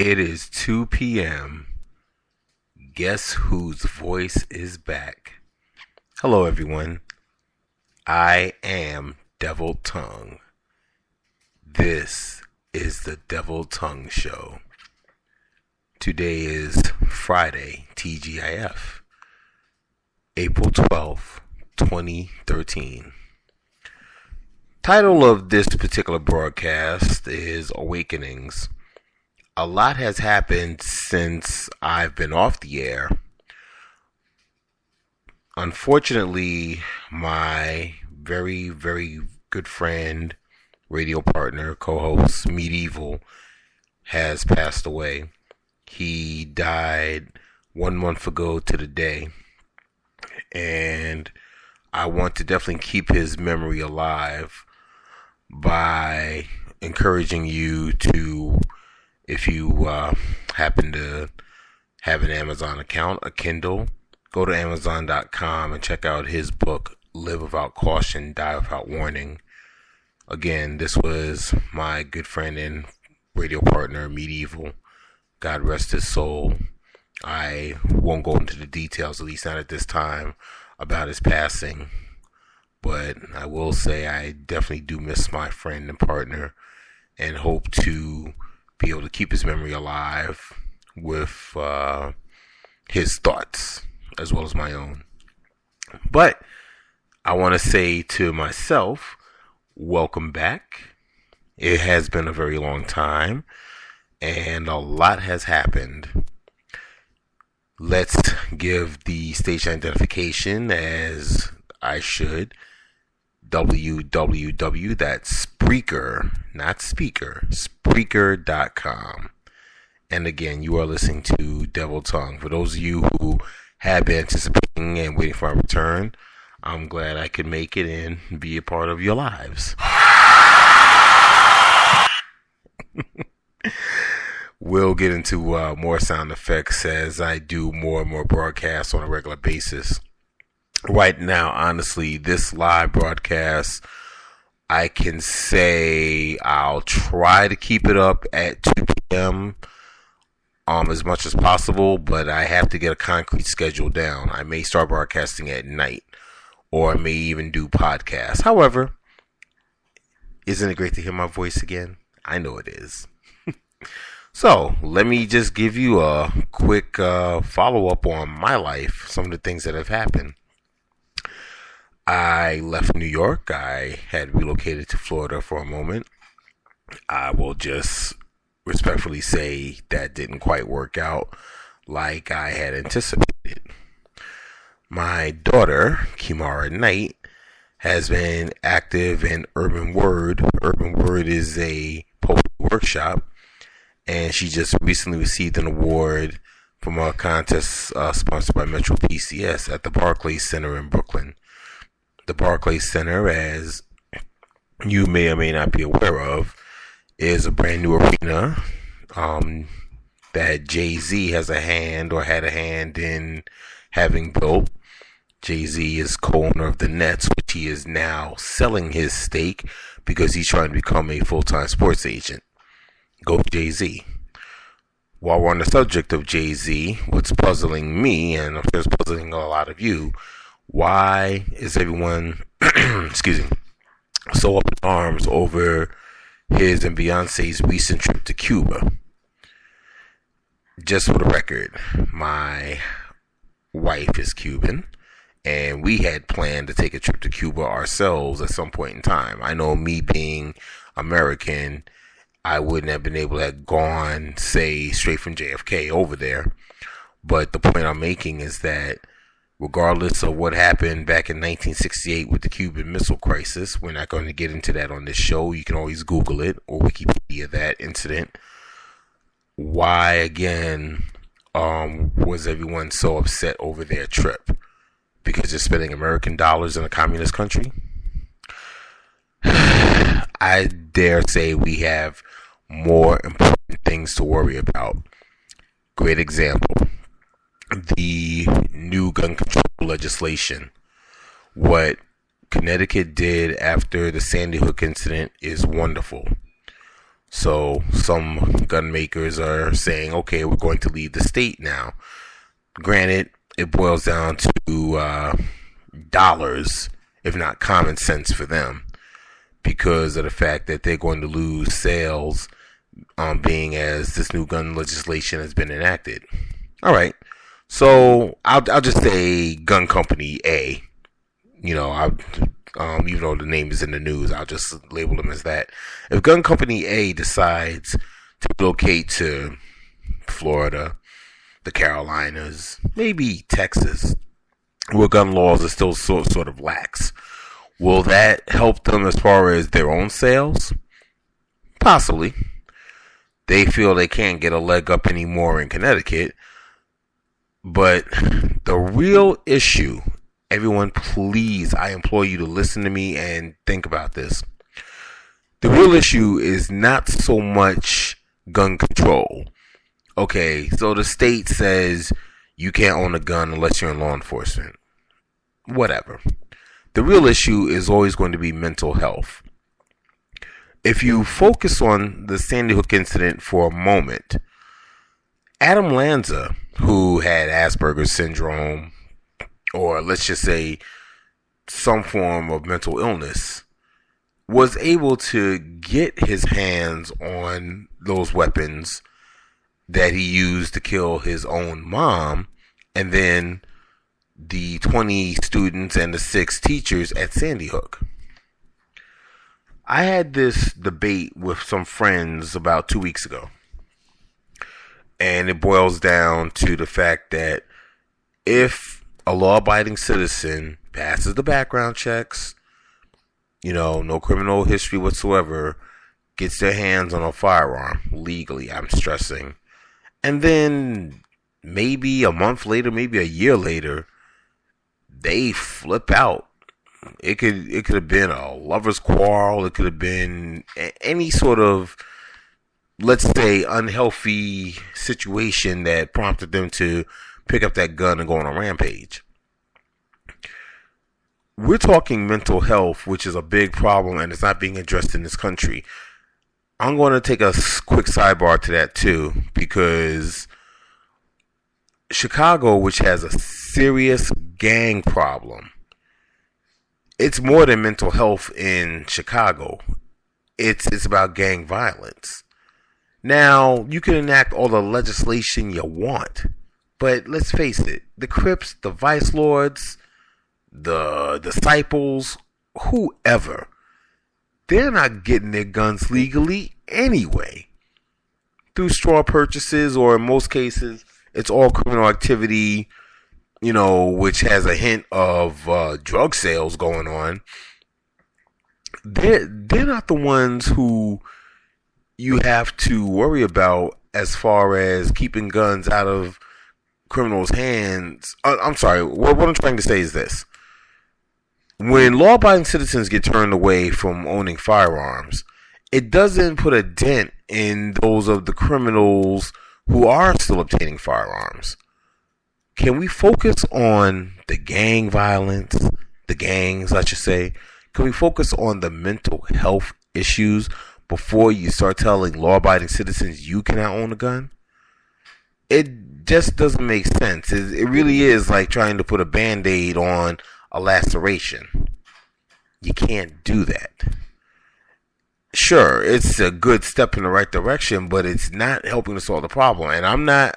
It is 2 p.m. Guess whose voice is back? Hello, everyone. I am Devil Tongue. This is the Devil Tongue Show. Today is Friday, TGIF, April 12th, 2013. Title of this particular broadcast is Awakenings. A lot has happened since I've been off the air. Unfortunately, my very, very good friend, radio partner, co-host, Medieval, has passed away. He died 1 month ago to the day. And I want to definitely keep his memory alive by encouraging you to, if you happen to have an Amazon account, a Kindle, go to Amazon.com and check out his book, Live Without Caution, Die Without Warning. Again, this was my good friend and radio partner, Medieval. God rest his soul. I won't go into the details, at least not at this time, about his passing. But I will say I definitely do miss my friend and partner and hope to be able to keep his memory alive with his thoughts as well as my own. But I want to say to myself, welcome back. It has been a very long time and a lot has happened. Let's give the station identification as I should. www. That's Spreaker, not speaker, Spreaker.com. And again, you are listening to Devil Tongue. For those of you who have been anticipating and waiting for my return, I'm glad I could make it and be a part of your lives. We'll get into more sound effects as I do more and more broadcasts on a regular basis. Right now, honestly, this live broadcast, I can say I'll try to keep it up at 2 p.m. As much as possible, but I have to get a concrete schedule down. I may start broadcasting at night, or I may even do podcasts. However, isn't it great to hear my voice again? I know it is. So, let me just give you a quick follow-up on my life, some of the things that have happened. I left New York. I had relocated to Florida for a moment. I will just respectfully say that didn't quite work out like I had anticipated. My daughter, Kimara Knight, has been active in Urban Word. Urban Word is a poetry workshop, and she just recently received an award from a contest sponsored by Metro PCS at the Barclays Center in Brooklyn. The Barclays Center, as you may or may not be aware of, is a brand new arena that Jay-Z has a hand or had a hand in having built. Jay-Z is co-owner of the Nets, which he is now selling his stake because he's trying to become a full-time sports agent. Go Jay-Z. While we're on the subject of Jay-Z, what's puzzling me, and I'm sure it's puzzling a lot of you, why is everyone, so up in arms over his and Beyonce's recent trip to Cuba? Just for the record, my wife is Cuban, and we had planned to take a trip to Cuba ourselves at some point in time. I know, me being American, I wouldn't have been able to have gone, say, straight from JFK over there. But the point I'm making is that regardless of what happened back in 1968 with the Cuban Missile Crisis, we're not going to get into that on this show. You can always Google it or Wikipedia that incident. Why, again, was everyone so upset over their trip? Because they're spending American dollars in a communist country? I dare say we have more important things to worry about. Great example. The new gun control legislation. What Connecticut did after the Sandy Hook incident is wonderful. So some gun makers are saying, okay, we're going to leave the state now. Granted, it boils down to dollars, if not common sense for them, because of the fact that they're going to lose sales, being as this new gun legislation has been enacted. All right, so I'll just say gun company A. Even though the name is in the news, I'll just label them as that. If gun company A decides to relocate to Florida, the Carolinas, maybe Texas, where gun laws are still sort of lax, will that help them as far as their own sales? Possibly. They feel they can't get a leg up anymore in Connecticut. But the real issue, everyone, please, I implore you to listen to me and think about this. The real issue is not so much gun control. Okay, so the state says you can't own a gun unless you're in law enforcement. Whatever. The real issue is always going to be mental health. If you focus on the Sandy Hook incident for a moment, Adam Lanza, who had Asperger's syndrome, or let's just say some form of mental illness, was able to get his hands on those weapons that he used to kill his own mom, and then the 20 students and the 6 teachers at Sandy Hook. I had this debate with some friends about 2 weeks ago. And it boils down to the fact that if a law-abiding citizen passes the background checks, no criminal history whatsoever, gets their hands on a firearm legally, I'm stressing, and then maybe a month later, maybe a year later, they flip out. It could have been a lover's quarrel. It could have been any sort of, let's say, unhealthy situation that prompted them to pick up that gun and go on a rampage. We're talking mental health, which is a big problem, and it's not being addressed in this country. I'm going to take a quick sidebar to that too, because Chicago, which has a serious gang problem, it's more than mental health in Chicago. It's about gang violence. Now, you can enact all the legislation you want, but let's face it, the Crips, the Vice Lords, the Disciples, whoever, they're not getting their guns legally anyway. Through straw purchases, or in most cases, it's all criminal activity, which has a hint of drug sales going on. They're not the ones who you have to worry about as far as keeping guns out of criminals' hands. I'm sorry, what I'm trying to say is this. When law-abiding citizens get turned away from owning firearms, it doesn't put a dent in those of the criminals who are still obtaining firearms. Can we focus on the gang violence, the gangs, I should say? Can we focus on the mental health issues before you start telling law-abiding citizens you cannot own a gun? It just doesn't make sense. It really is like trying to put a Band-Aid on a laceration. You can't do that. Sure, it's a good step in the right direction, but it's not helping to solve the problem. And I'm not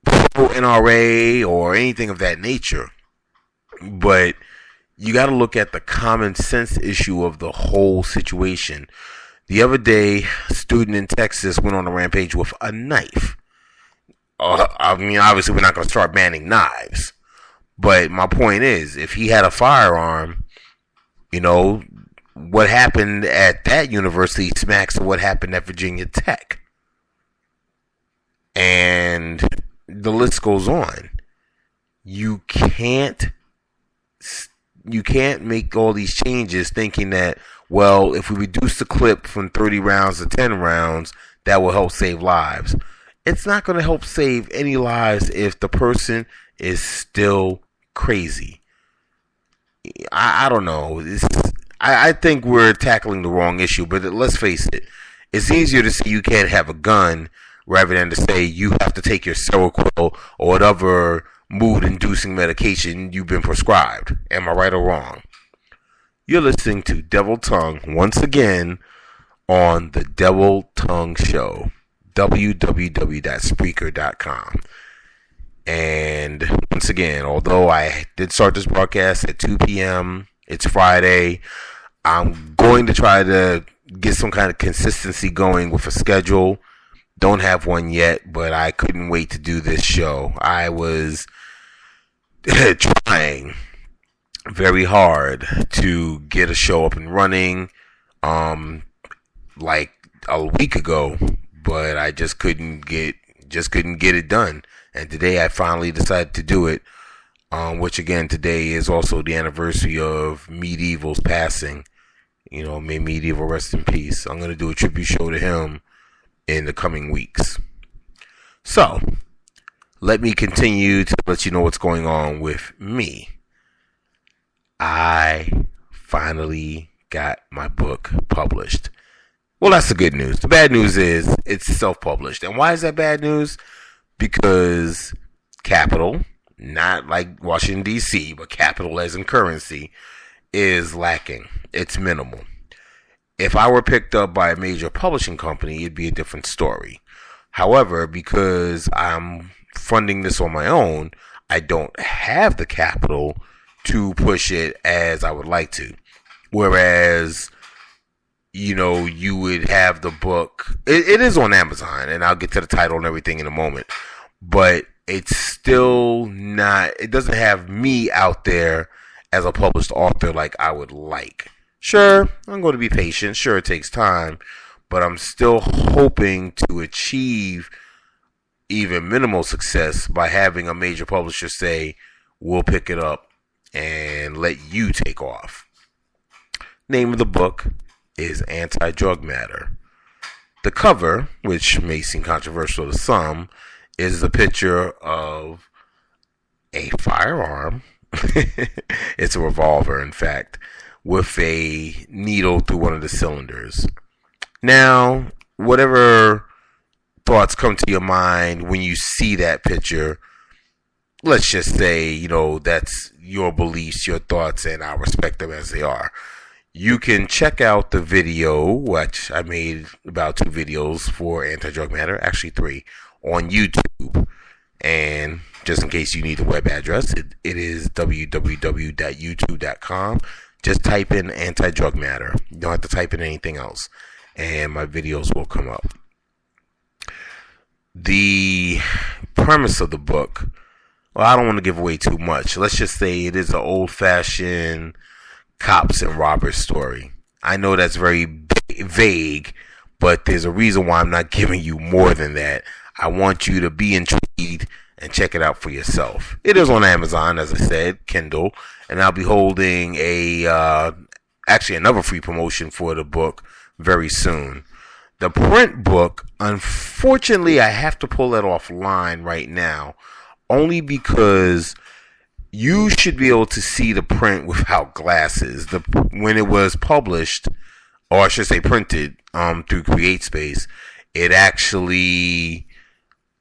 pro NRA or anything of that nature, but you got to look at the common sense issue of the whole situation. The other day, a student in Texas went on a rampage with a knife. Obviously, we're not going to start banning knives. But my point is, if he had a firearm, what happened at that university smacks of what happened at Virginia Tech. And the list goes on. You can't make all these changes thinking that, well, if we reduce the clip from 30 rounds to 10 rounds, that will help save lives. It's not going to help save any lives if the person is still crazy. I don't know. I think we're tackling the wrong issue, but let's face it. It's easier to say you can't have a gun rather than to say you have to take your Seroquel or whatever mood-inducing medication you've been prescribed. Am I right or wrong? You're listening to Devil Tongue once again on the Devil Tongue Show, www.spreaker.com. And once again, although I did start this broadcast at 2 p.m., it's Friday, I'm going to try to get some kind of consistency going with a schedule. Don't have one yet, but I couldn't wait to do this show. I was trying very hard to get a show up and running like a week ago, but I just couldn't get it done. And today I finally decided to do it, which again, today is also the anniversary of Medieval's passing. You know, may Medieval rest in peace. I'm going to do a tribute show to him in the coming weeks. So, let me continue to let you know what's going on with me. I finally got my book published. Well, that's the good news. The bad news is it's self-published. And why is that bad news? Because capital, not like Washington, D.C., but capital as in currency, is lacking. It's minimal. If I were picked up by a major publishing company, it'd be a different story. However, because I'm funding this on my own, I don't have the capital to push it as I would like to. Whereas, you know, you would have the book. It is on Amazon, and I'll get to the title and everything in a moment. But it's still not, it doesn't have me out there as a published author like I would like. Sure, I'm going to be patient. Sure, it takes time. But I'm still hoping to achieve even minimal success by having a major publisher say, we'll pick it up and let you take off. Name of the book is Anti-Drug Matter. The cover, which may seem controversial to some, is a picture of a firearm. It's a revolver, in fact, with a needle through one of the cylinders. Now, whatever thoughts come to your mind when you see that picture, let's just say, you know, that's your beliefs, your thoughts, and I respect them as they are. You can check out the video, which I made about 2 videos for Anti-Drug Matter, actually 3, on YouTube. And just in case you need the web address, it is www.youtube.com. Just type in Anti-Drug Matter. You don't have to type in anything else, and my videos will come up. The premise of the book, well, I don't want to give away too much. Let's just say it is an old-fashioned cops and robbers story. I know that's very vague, but there's a reason why I'm not giving you more than that. I want you to be intrigued and check it out for yourself. It is on Amazon, as I said, Kindle, and I'll be holding actually another free promotion for the book very soon. The print book, unfortunately, I have to pull that offline right now, only because you should be able to see the print without glasses. When it was published, or I should say printed, through CreateSpace, it actually,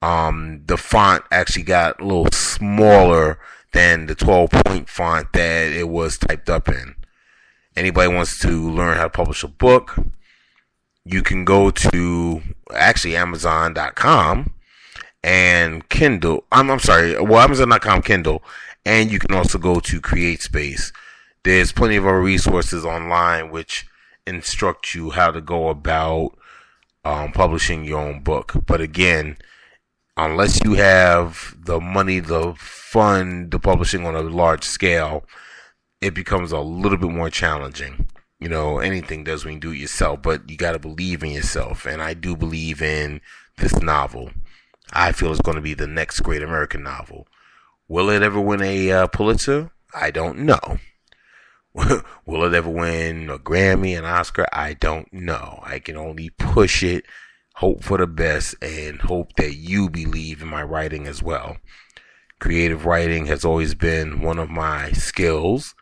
the font actually got a little smaller than the 12-point font that it was typed up in. Anybody wants to learn how to publish a book, you can go to actually Amazon.com and Kindle. Amazon.com, Kindle, and you can also go to CreateSpace. There's plenty of other resources online which instruct you how to go about publishing your own book. But again, unless you have the money to fund the publishing on a large scale, it becomes a little bit more challenging. You know, anything does when you do it yourself, but you got to believe in yourself. And I do believe in this novel. I feel it's going to be the next great American novel. Will it ever win a Pulitzer? I don't know. Will it ever win a Grammy, an Oscar? I don't know. I can only push it, hope for the best, and hope that you believe in my writing as well. Creative writing has always been one of my skills,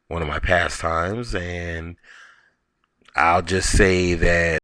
one of my pastimes, and I'll just say that